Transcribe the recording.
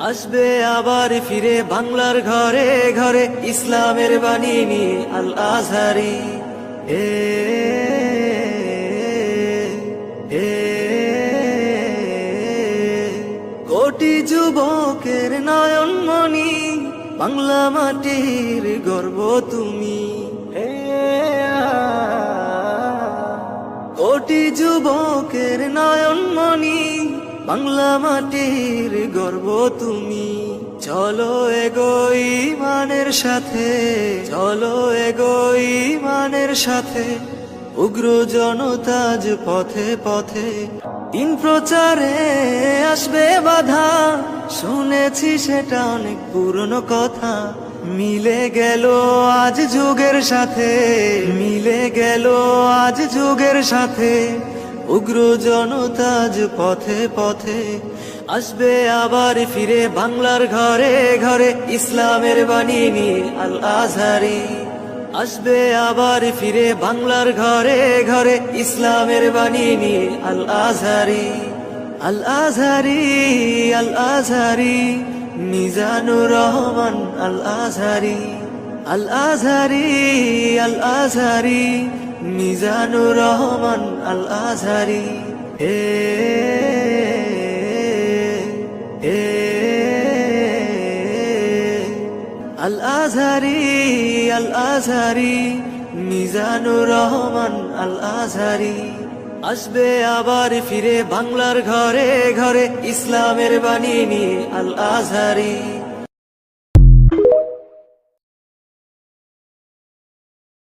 আসবে আবার ফিরে বাংলার ঘরে ঘরে ইসলামের বাণী নিয়ে আল আজহারি। কোটি যুবকের নয়নমণি, বাংলা মাটির গর্ব তুমি। কোটি যুবকের নয়নমণি, বাংলা মাটির গর্ব তুমি। চলো এগোই মানের সাথে, চলো এগোই মানের সাথে, উগ্র জনতাজ পথে পথে। দিন প্রচারে আসবে বাধা, শুনেছি সেটা অনেক পুরনো কথা। মিলে গেল আজ যুগের সাথে, মিলে গেল আজ যুগের সাথে, উগ্র জনতাজ পথে পথে। আসবে আবার ফিরে বাংলার ঘরে ঘরে ইসলামের বাণী নিয়ে আল আজহারি। আসবে আবার ফিরে বাংলার ঘরে ঘরে ইসলামের বাণী নিয়ে আল আজহারি। আল আজহারি, আল আজহারি, মিজানুর রহমান আল আজহারি। আল আজহারি, আল আজহারি, মিজানুর রহমান আল আজহারি। আল আজহারি, আল আজহারি, মিজানুর রহমান আল আজহারি। আসবে আবার ফিরে বাংলার ঘরে ঘরে ইসলামের বাণী নিয়ে আল আজহারি।